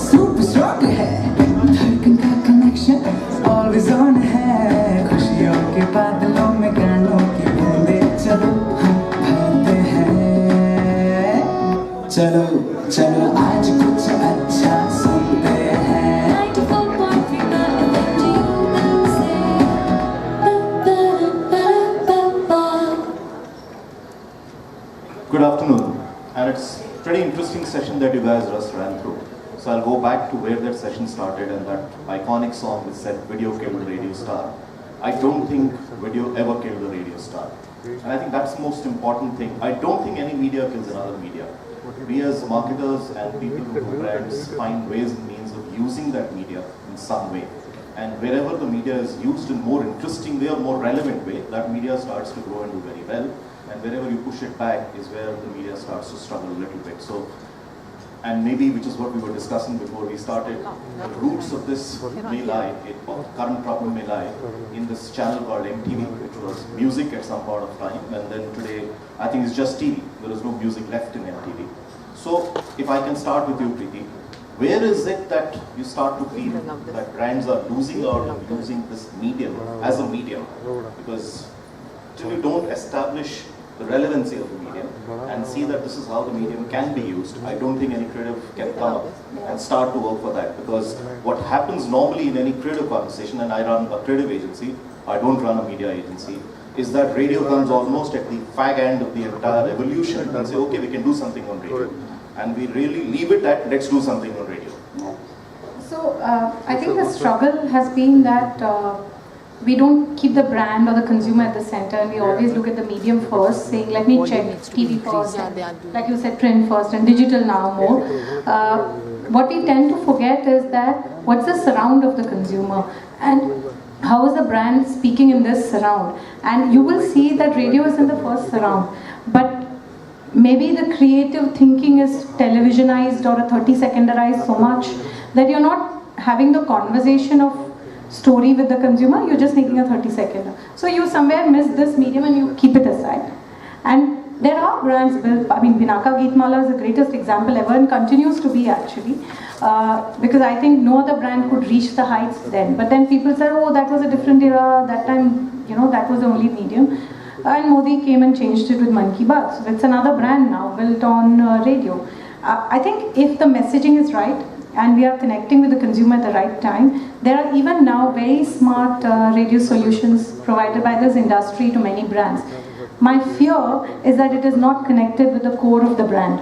super strong है, धड़कन का connection always on है, खुशियों के बादलों में गानों की बूंदें चलो हम भरते हैं, चलो चलो आज कुछ अच्छा सुनते हैं. 94.3 Good afternoon, and it's a pretty interesting session that you guys just ran through. So I'll go back to where that session started and that iconic song which said video killed the radio star. I don't think video ever killed the radio star. And I think that's the most important thing. I don't think any media kills another media. We as marketers and people who do brands find ways and means of using that media in some way. And wherever the media is used in more interesting way or more relevant way, that media starts to grow and do very well. And wherever you push it back is where the media starts to struggle a little bit. So, and maybe, which is what we were discussing before we started, the roots of this may lie, current problem may lie in this channel called MTV, which was music at some point of time, and then today, I think it's just TV. There is no music left in MTV. So, if I can start with you, Preeti, where is it that you start to feel that brands are losing out on using this medium as a medium? Because till you don't establish the relevancy of the medium and see that this is how the medium can be used, I don't think any creative can come up and start to work for that. Because what happens normally in any creative conversation, and I run a creative agency, I don't run a media agency, is that radio comes almost at the fag end of the entire evolution and say, okay, we can do something on radio. And we really leave it at, let's do something on radio. So I think the struggle has been that we don't keep the brand or the consumer at the center, and we always look at the medium first, saying let me check TV first, like you said, print first and digital now more. What we tend to forget is that what's the surround of the consumer and how is the brand speaking in this surround. And you will see that radio is in the first surround, but maybe the creative thinking is televisionized or a 30-seconderized so much that you're not having the conversation of story with the consumer, you're just making a 30-seconder. So you somewhere miss this medium and you keep it aside. And there are brands built, I mean Pinaka Geetmala is the greatest example ever and continues to be actually, because I think no other brand could reach the heights then. But then people said, oh, that was a different era, that time, you know, that was the only medium. And Modi came and changed it with Man Ki Baat. So it's another brand now built on radio. I think if the messaging is right, and we are connecting with the consumer at the right time, there are even now very smart radio solutions provided by this industry to many brands. My fear is that it is not connected with the core of the brand.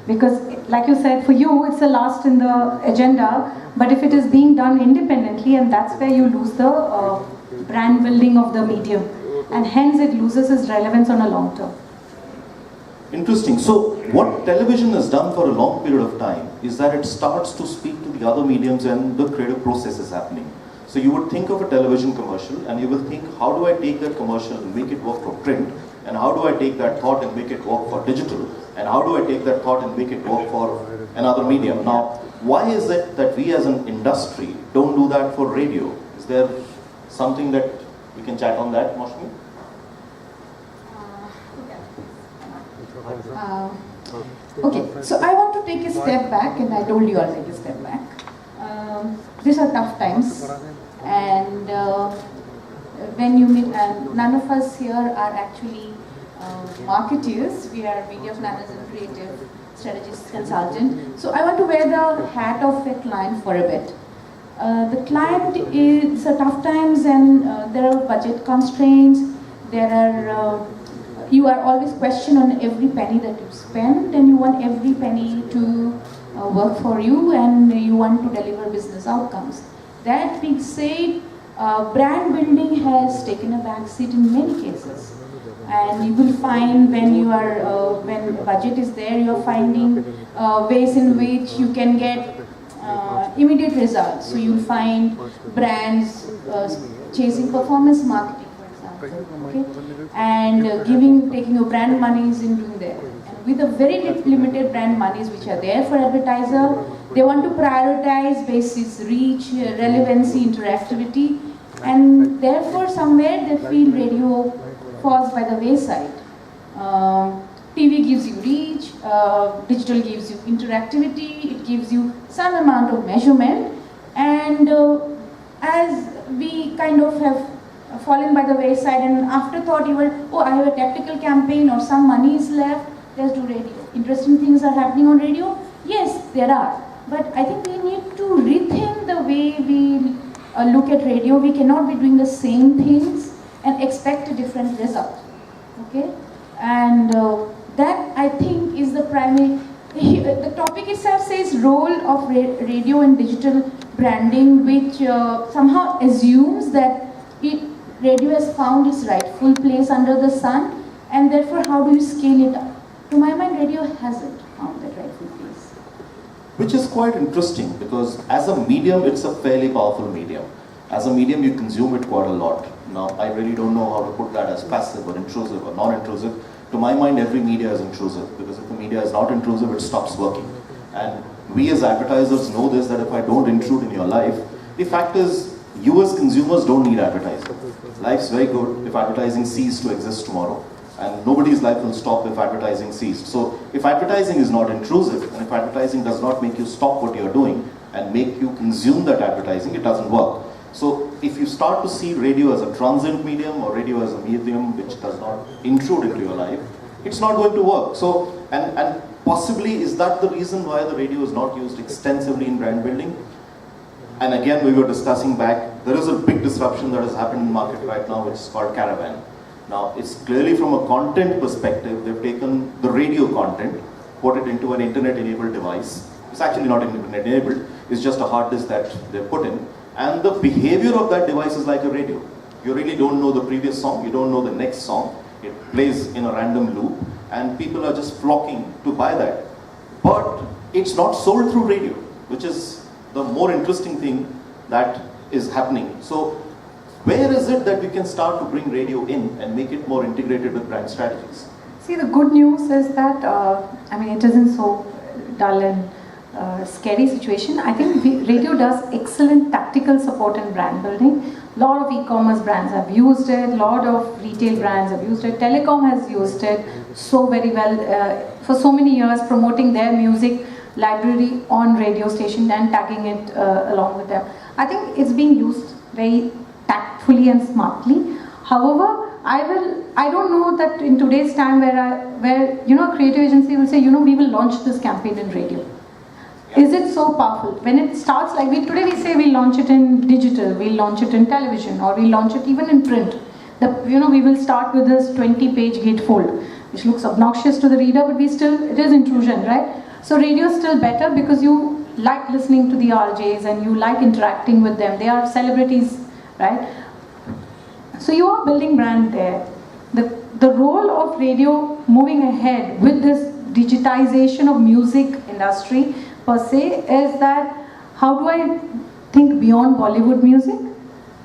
Because like you said, for you it's the last in the agenda, but if it is being done independently, and that's where you lose the brand building of the medium, and hence it loses its relevance on a long term. Interesting. So what television has done for a long period of time is that it starts to speak to the other mediums and the creative process is happening. So you would think of a television commercial and you will think, how do I take that commercial and make it work for print? And how do I take that thought and make it work for digital? And how do I take that thought and make it work for another medium? Now, why is it that we as an industry don't do that for radio? Is there something that we can chat on that, Moshmi? Okay, so I want to take a step back, and I told you I'll take a step back. These are tough times, and when you meet, none of us here are actually marketeers. We are media planners and creative strategist consultant. So I want to wear the hat of a client for a bit. The client is tough times, and there are budget constraints. There are you are always questioned on every penny that you spend, and you want every penny to work for you, and you want to deliver business outcomes. That being said, brand building has taken a back seat in many cases, and you will find when you are when budget is there, you are finding ways in which you can get immediate results. So you'll find brands chasing performance marketing, okay, and taking your brand monies in doing that. And with the very limited brand monies which are there for advertiser, they want to prioritize basis reach, relevancy, interactivity, and therefore somewhere they feel radio falls by the wayside. TV gives you reach, digital gives you interactivity, it gives you some amount of measurement, and as we kind of have fallen by the wayside and afterthought, you were, oh, I have a tactical campaign or some money is left, let's do radio. Interesting things are happening on radio? Yes, there are. But I think we need to rethink the way we look at radio. We cannot be doing the same things and expect a different result. Okay? And that, I think, is the primary. The topic itself says role of radio and digital branding, which somehow assumes that radio has found its rightful place under the sun, and therefore how do you scale it up? To my mind, radio hasn't found that rightful place. Which is quite interesting, because as a medium, it's a fairly powerful medium. As a medium, you consume it quite a lot. Now, I really don't know how to put that as passive or intrusive or non-intrusive. To my mind, every media is intrusive, because if the media is not intrusive, it stops working. And we as advertisers know this, that if I don't intrude in your life, the fact is, you as consumers don't need advertising. Life's very good if advertising ceased to exist tomorrow. And nobody's life will stop if advertising ceased. So if advertising is not intrusive, and if advertising does not make you stop what you're doing and make you consume that advertising, it doesn't work. So if you start to see radio as a transient medium or radio as a medium which does not intrude into your life, it's not going to work. So, and possibly is that the reason why the radio is not used extensively in brand building? And again, we were discussing back, there is a big disruption that has happened in the market right now, which is called Caravan. Now, it's clearly from a content perspective, they've taken the radio content, put it into an internet-enabled device. It's actually not internet-enabled, it's just a hard disk that they've put in. And the behavior of that device is like a radio. You really don't know the previous song, you don't know the next song. It plays in a random loop, and people are just flocking to buy that. But it's not sold through radio, which is the more interesting thing that is happening. So where is it that we can start to bring radio in and make it more integrated with brand strategies? See, the good news is that, I mean, it isn't so dull and scary situation. I think radio does excellent tactical support in brand building. A lot of e-commerce brands have used it, a lot of retail brands have used it, telecom has used it so very well for so many years, promoting their music library on radio station and tagging it along with them. I think it's being used very tactfully and smartly. However, I don't know that in today's time where you know, a creative agency will say, you know, we will launch this campaign in radio. Is it so powerful? When it starts like today we say we'll launch it in digital, we'll launch it in television, or we'll launch it even in print. You know, we will start with this 20-page gatefold, which looks obnoxious to the reader, but it is intrusion, right? So radio is still better because you like listening to the RJs and you like interacting with them. They are celebrities, right? So you are building brand there. The role of radio moving ahead with this digitization of music industry per se is that how do I think beyond Bollywood music?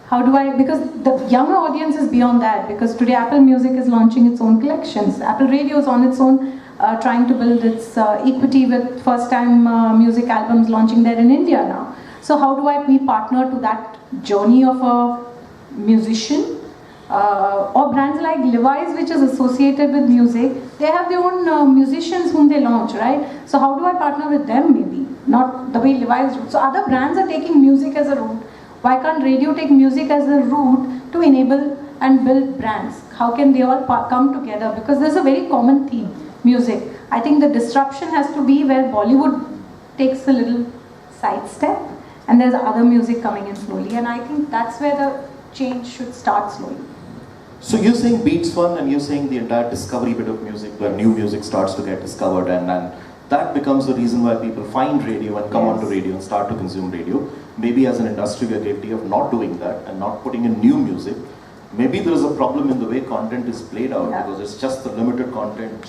How do I, because the younger audience is beyond that, because today Apple Music is launching its own collections. Apple Radio is on its own trying to build its equity with first time music albums launching there in India now. So how do I be partner to that journey of a musician? Or brands like Levi's, which is associated with music, they have their own musicians whom they launch, right? So how do I partner with them maybe? Not the way Levi's do. So other brands are taking music as a route. Why can't radio take music as a route to enable and build brands? How can they all come together? Because there's a very common theme, music. I think the disruption has to be where Bollywood takes a little sidestep and there's other music coming in slowly. And I think that's where the change should start slowly. So you're saying beats fun, and you're saying the entire discovery bit of music, where new music starts to get discovered, and that becomes the reason why people find radio and come onto radio and start to consume radio. Maybe as an industry we are guilty of not doing that and not putting in new music. Maybe there is a problem in the way content is played out, because it's just the limited content.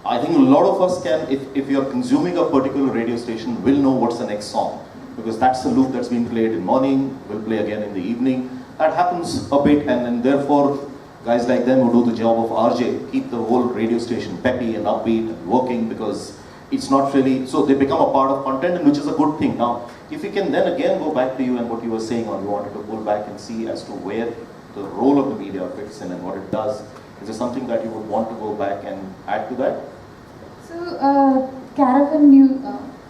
I think a lot of us can, if you're consuming a particular radio station, will know what's the next song, because that's the loop that's been played in morning, will play again in the evening. That happens a bit, and therefore guys like them who do the job of RJ keep the whole radio station peppy and upbeat and working, because it's not really, so they become a part of content, and which is a good thing. Now, if we can then again go back to you and what you were saying, or you wanted to pull back and see as to where the role of the media fits in and what it does, is there something that you would want to go back and add to that? Caravan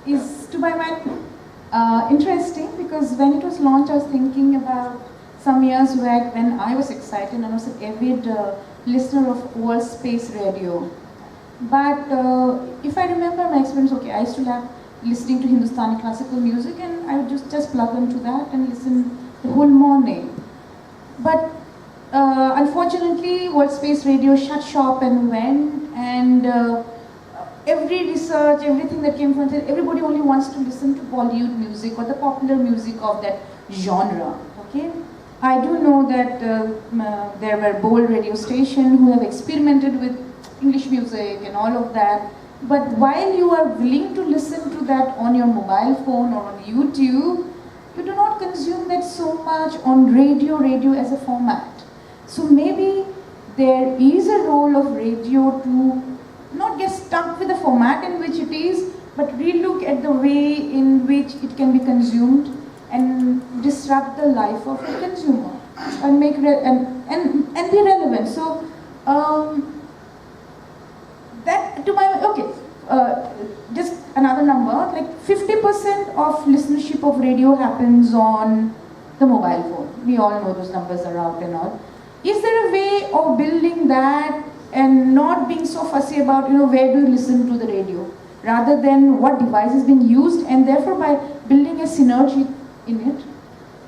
is, to my mind, interesting, because when it was launched, I was thinking about some years back when I was excited and I was an avid listener of World Space Radio. But if I remember my experience, okay, I used to love listening to Hindustani classical music, and I would just plug into that and listen the whole morning. But unfortunately, World Space Radio shut shop and went, and every research, everything that came from it, everybody only wants to listen to Bollywood music or the popular music of that genre. Okay, I do know that there were bold radio stations who have experimented with English music and all of that. But while you are willing to listen to that on your mobile phone or on YouTube, you do not consume that so much on radio as a format. So maybe there is a role of radio to not get stuck with the format in which it is, but relook at the way in which it can be consumed and disrupt the life of the consumer and make and be relevant. So that to my just another number, like 50% of listenership of radio happens on the mobile phone. We all know those numbers are out and all. Is there a way of building that and not being so fussy about, where do you listen to the radio, rather than what device is being used, and therefore by building a synergy in it?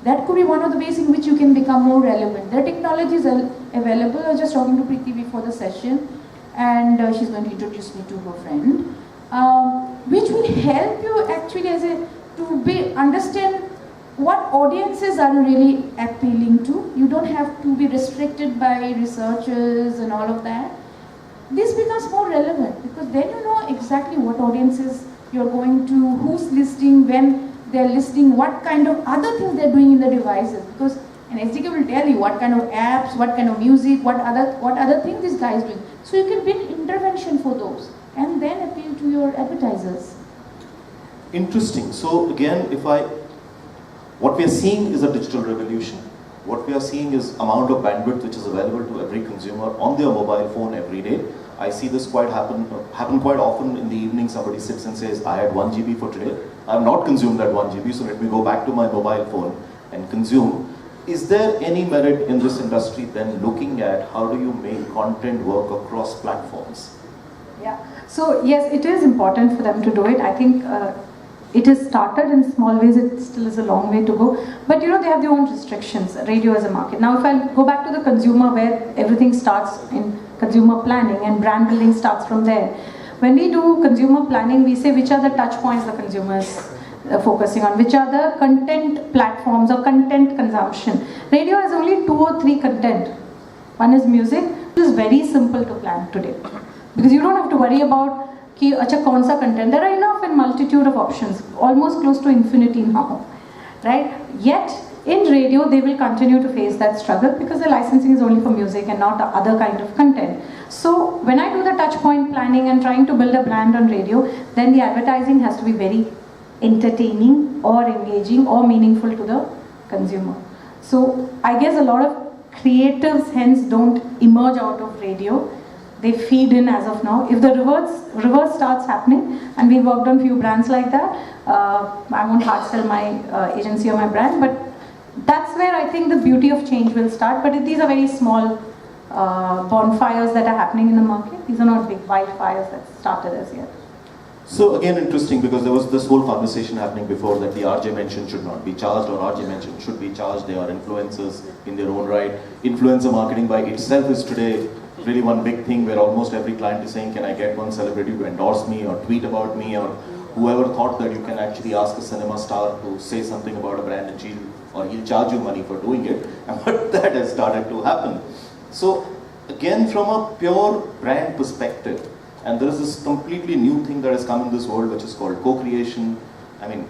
That could be one of the ways in which you can become more relevant. There are technologies available. I was just talking to Preeti before the session, and she's going to introduce me to her friend, which will help you actually understand what audiences are you really appealing to. You don't have to be restricted by researchers and all of that. This becomes more relevant because then you know exactly what audiences you're going to, who's listening, when they're listening, what kind of other things they're doing in the devices. Because an SDK will tell you what kind of apps, what kind of music, what other things this guy is doing. So you can build intervention for those and then appeal to your advertisers. Interesting. So again, what we are seeing is a digital revolution. What we are seeing is amount of bandwidth which is available to every consumer on their mobile phone every day. I see this happen quite often in the evening. Somebody sits and says, I had 1 GB for today. I have not consumed that 1 GB, so let me go back to my mobile phone and consume. Is there any merit in this industry then looking at how do you make content work across platforms? Yeah, so yes, it is important for them to do it. I think it has started in small ways, it still is a long way to go. But they have their own restrictions, radio as a market. Now if I go back to the consumer, where everything starts in consumer planning and brand building starts from there. When we do consumer planning, we say which are the touch points the consumers focusing on, which are the content platforms or content consumption. Radio has only 2 or 3 content. One is music. It is very simple to plan today because you don't have to worry about कि अच्छा कौन सा content. There are enough and multitude of options, almost close to infinity now, right? Yet in radio they will continue to face that struggle because the licensing is only for music and not other kind of content. So when I do the touch point planning and trying to build a brand on radio, then the advertising has to be very entertaining or engaging or meaningful to the consumer. So I guess a lot of creatives hence don't emerge out of radio. They feed in as of now. If the reverse starts happening, and we worked on few brands like that, I won't hard sell my agency or my brand, but that's where I think the beauty of change will start. But these are very small bonfires that are happening in the market. These are not big wildfires that started as yet. So again, interesting, because there was this whole conversation happening before that the RJ mention should not be charged or RJ mention should be charged. They are influencers in their own right. Influencer marketing by itself is today really one big thing where almost every client is saying, can I get one celebrity to endorse me or tweet about me, or whoever thought that you can actually ask a cinema star to say something about a brand and he'll charge you money for doing it. But that has started to happen. So again, from a pure brand perspective, and there is this completely new thing that has come in this world which is called co-creation. I mean,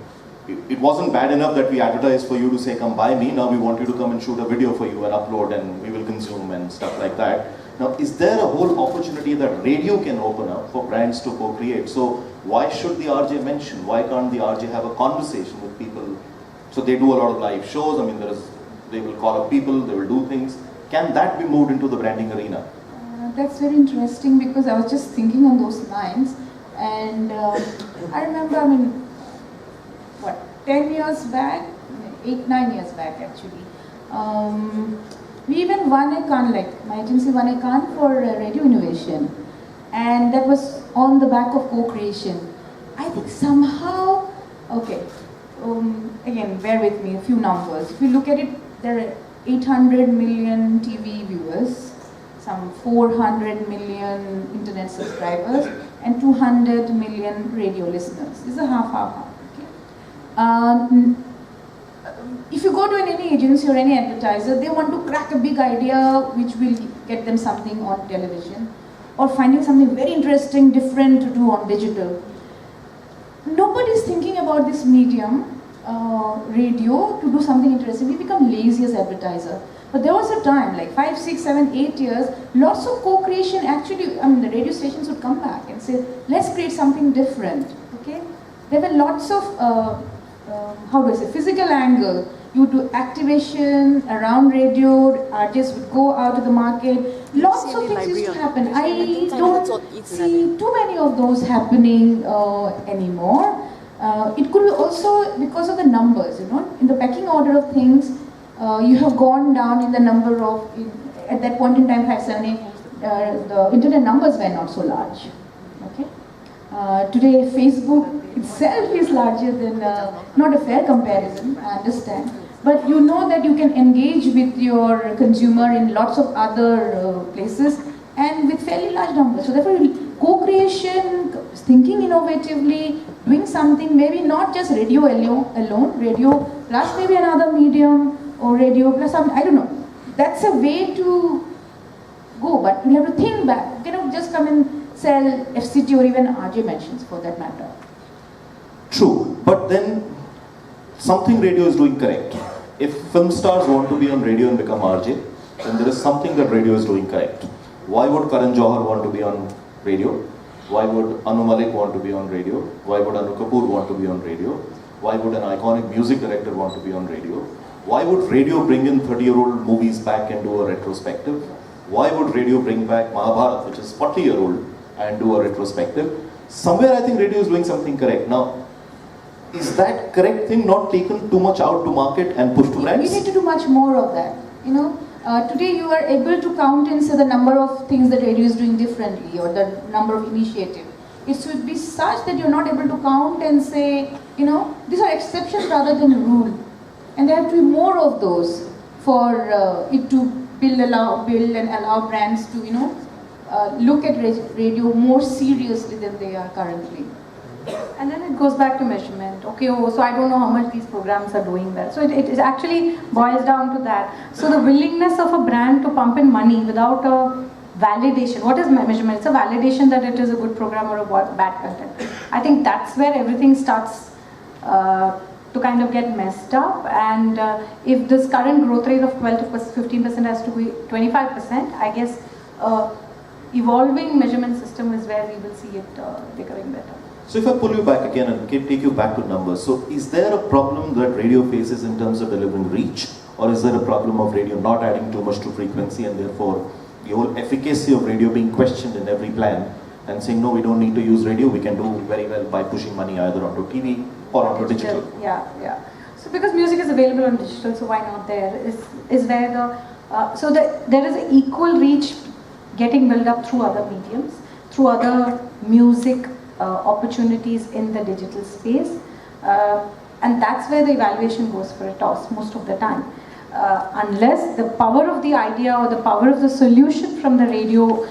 it wasn't bad enough that we advertised for you to say, come buy me. Now we want you to come and shoot a video for you and upload and we will consume and stuff like that. Now, is there a whole opportunity that radio can open up for brands to co-create? So why should the RJ mention? Why can't the RJ have a conversation with people? So they do a lot of live shows. I mean, they will call up people, they will do things. Can that be moved into the branding arena? That's very interesting because I was just thinking on those lines. And I remember, 10 years back, 8, 9 years back actually, we even won a Cannes, like my agency won a Cannes for radio innovation, and that was on the back of co-creation. I think somehow, okay, again, bear with me, a few numbers. If you look at it, there are 800 million TV viewers, some 400 million internet subscribers, and 200 million radio listeners. This is a half. Okay? If you go to any agency or any advertiser, they want to crack a big idea which will get them something on television, or finding something very interesting, different to do on digital. Nobody is thinking about this medium, radio, to do something interesting. We become lazy as advertiser. But there was a time, like 5, 6, 7, 8 years, lots of co-creation actually, the radio stations would come back and say, let's create something different, okay? There were lots of, physical angle. You do activation around radio, artists would go out to the market. Lots of things used to happen. I don't see too many of those happening anymore. It could be also because of the numbers, in the pecking order of things, you have gone down in the number of, at that point in time, 5, 7, 8, the internet numbers were not so large. Okay? Today, Facebook itself is larger than, not a fair comparison, I understand. But you know that you can engage with your consumer in lots of other places and with fairly large numbers. So therefore, co-creation, thinking innovatively, doing something, maybe not just radio alone, radio plus maybe another medium, or radio plus something, I don't know. That's a way to go, but you have to think back. You cannot just come and sell FCT or even RJ mentions for that matter. True, but then something radio is doing correct. If film stars want to be on radio and become RJ, then there is something that radio is doing correct. Why would Karan Johar want to be on radio? Why would Anu Malik want to be on radio? Why would Anu Kapoor want to be on radio? Why would an iconic music director want to be on radio? Why would radio bring in 30-year-old movies back and do a retrospective? Why would radio bring back Mahabharata, which is 40-year-old, and do a retrospective? Somewhere I think radio is doing something correct. Now, is that correct thing not taken too much out to market and push to brands? We need to do much more of that. Today you are able to count and say the number of things that radio is doing differently, or the number of initiatives. It should be such that you're not able to count and say, these are exceptions rather than rule. And there have to be more of those for it to build and allow brands to, look at radio more seriously than they are currently. And then it goes back to measurement. Okay, so I don't know how much these programs are doing well. So it actually boils down to that. So the willingness of a brand to pump in money without a validation. What is measurement? It's a validation that it is a good program or a bad content. I think that's where everything starts to kind of get messed up. And if this current growth rate of 12 to 15% has to be 25%, I guess evolving measurement system is where we will see it becoming better. So if I pull you back again and take you back to numbers, so is there a problem that radio faces in terms of delivering reach, or is there a problem of radio not adding too much to frequency, and therefore the whole efficacy of radio being questioned in every plan and saying, no, we don't need to use radio, we can do very well by pushing money either onto TV or onto digital? Yeah. So because music is available on digital, so why not there? Is where there is equal reach getting built up through other mediums, through other music opportunities in the digital space, and that's where the evaluation goes for a toss most of the time. Unless the power of the idea or the power of the solution from the radio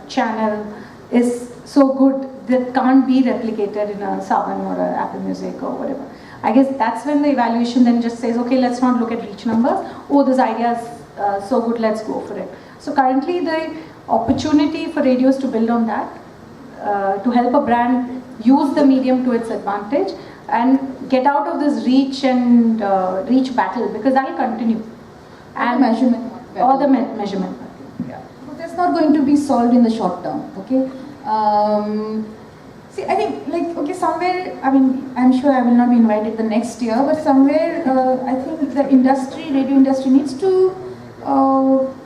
channel is so good that can't be replicated in a Savan or a Apple Music or whatever. I guess that's when the evaluation then just says, okay, let's not look at reach numbers. Oh, this idea is so good, let's go for it. So currently the opportunity for radios to build on that, to help a brand use the medium to its advantage and get out of this reach and reach battle, because that will continue. And measurement. Or the measurement. Yeah. So that's not going to be solved in the short term, okay? See, I think, somewhere, I'm sure I will not be invited the next year, but somewhere, I think the radio industry needs to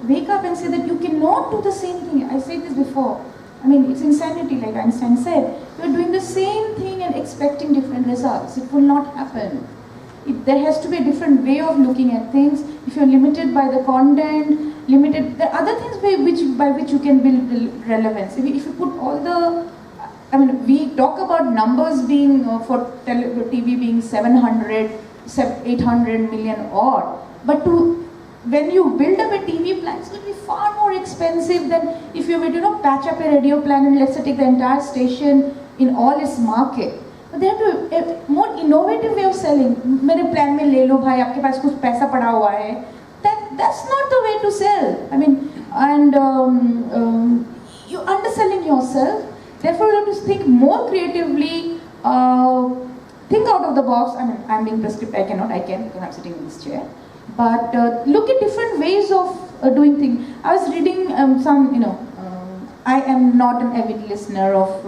wake up and say that you cannot do the same thing. I said this before. I mean, it's insanity, like Einstein said. You're doing the same thing and expecting different results. It will not happen. There has to be a different way of looking at things. If you're limited by the content, there are other things by which you can build relevance. If you put all the, I mean, we talk about numbers being, for TV being 700, 800 million odd, but when you build up a TV plan, it's going to be far more expensive than if you were to patch up a radio plan and let's say take the entire station in all its market. But they have to a more innovative way of selling. मेरे plan में ले लो भाई, आपके पास कुछ पैसा पड़ा हुआ है. That's not the way to sell. I mean, and you're underselling yourself. Therefore, you have to think more creatively. Think out of the box. I mean, I'm being prescriptive. I can because I'm sitting in this chair. But look at different ways of doing things. I was reading I am not an avid listener of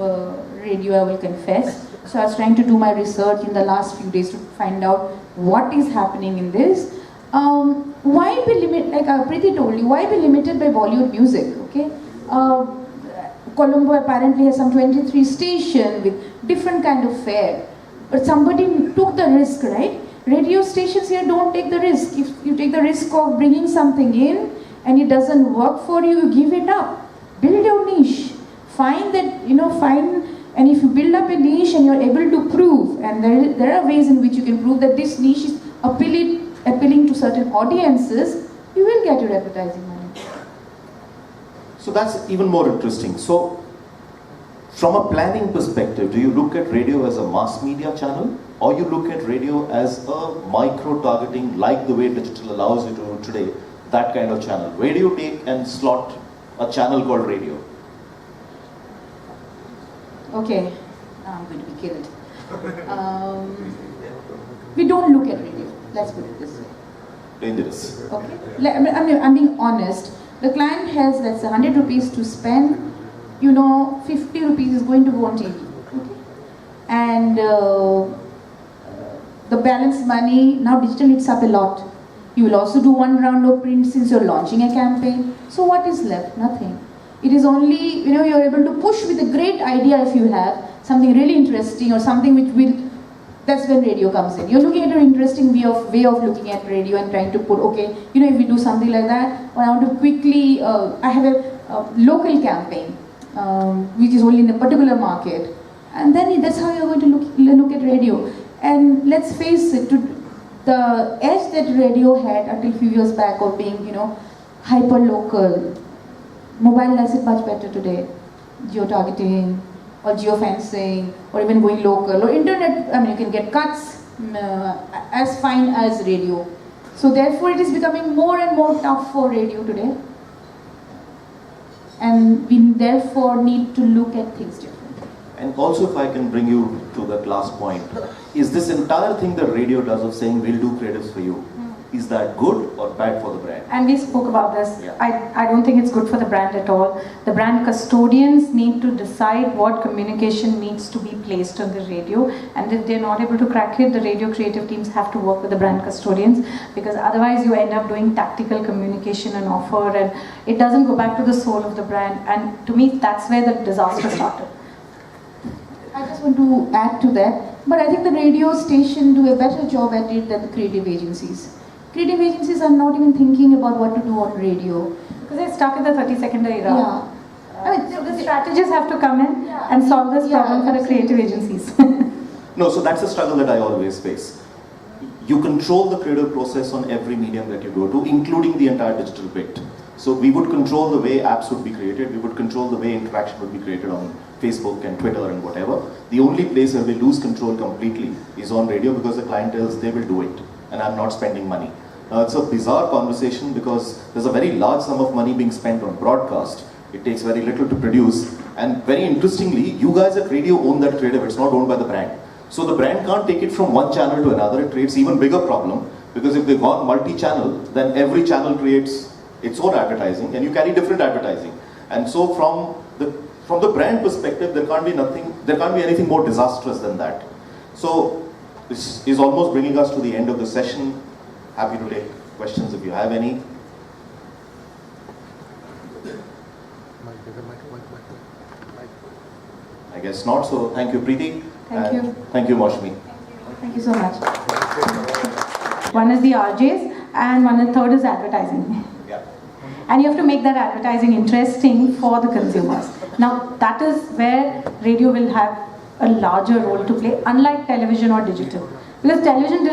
radio, I will confess. So I was trying to do my research in the last few days to find out what is happening in this. Why be limited, like Preeti told you, why be limited by Bollywood music, okay? Colombo apparently has some 23 stations with different kind of fare. But somebody took the risk, right? Radio stations here don't take the risk. If you take the risk of bringing something in and it doesn't work for you, you give it up. Build your niche. Find that, and if you build up a niche and you're able to prove, and there are ways in which you can prove that this niche is appealing to certain audiences, you will get your advertising money. So that's even more interesting. So, from a planning perspective, do you look at radio as a mass media channel? Or you look at radio as a micro-targeting, like the way digital allows you to do today, that kind of channel? Where do you take and slot a channel called radio? Okay, now I'm going to be killed. We don't look at radio, let's put it this way. Dangerous. Okay, I'm being honest. The client has, let's say, 100 rupees to spend, 50 rupees is going to go on TV. Okay? And the balance money, now digital eats up a lot. You will also do one round of print since you're launching a campaign. So what is left? Nothing. It is only, you're able to push with a great idea if you have something really interesting or something which will, that's when radio comes in. You're looking at an interesting way of looking at radio and trying to put, okay, if we do something like that, or I want to quickly, I have a local campaign, which is only in a particular market. And then that's how you're going to look at radio. And let's face it, the edge that radio had until a few years back of being, hyper local, mobile does it much better today. Geo-targeting, or geofencing, or even going local, or internet, you can get cuts as fine as radio. So therefore it is becoming more and more tough for radio today. And we therefore need to look at things differently. And also, if I can bring you to that last point, is this entire thing that radio does of saying we'll do creatives for you, is that good or bad for the brand? And we spoke about this. Yeah. I don't think it's good for the brand at all. The brand custodians need to decide what communication needs to be placed on the radio, and if they're not able to crack it, the radio creative teams have to work with the brand custodians, because otherwise you end up doing tactical communication and offer, and it doesn't go back to the soul of the brand. And to me, that's where the disaster started. I just want to add to that, but I think the radio station do a better job at it than the creative agencies. Creative agencies are not even thinking about what to do on radio. Because they're stuck in the 30-second era. Yeah. So the strategists have to come in and solve this problem for the creative agencies. No, so that's a struggle that I always face. You control the creative process on every medium that you go to, including the entire digital bit. So we would control the way apps would be created, we would control the way interaction would be created on Facebook and Twitter and whatever. The only place where we lose control completely is on radio, because the client tells they will do it and I'm not spending money. It's a bizarre conversation because there's a very large sum of money being spent on broadcast. It takes very little to produce, and very interestingly, you guys at radio own that creative, it's not owned by the brand. So the brand can't take it from one channel to another. It creates even bigger problem, because if they've gone multi-channel, then every channel creates its own advertising and you carry different advertising. And so from the brand perspective, there can't be anything more disastrous than that. So this is almost bringing us to the end of the session. Happy to take questions if you have any. I guess not. So thank you, Preeti. Thank you. Thank you, Maushami. Thank you so much. One is the RJs and third is advertising. Yeah. And you have to make that advertising interesting for the consumers. Now that is where radio will have a larger role to play, unlike television or digital. Because television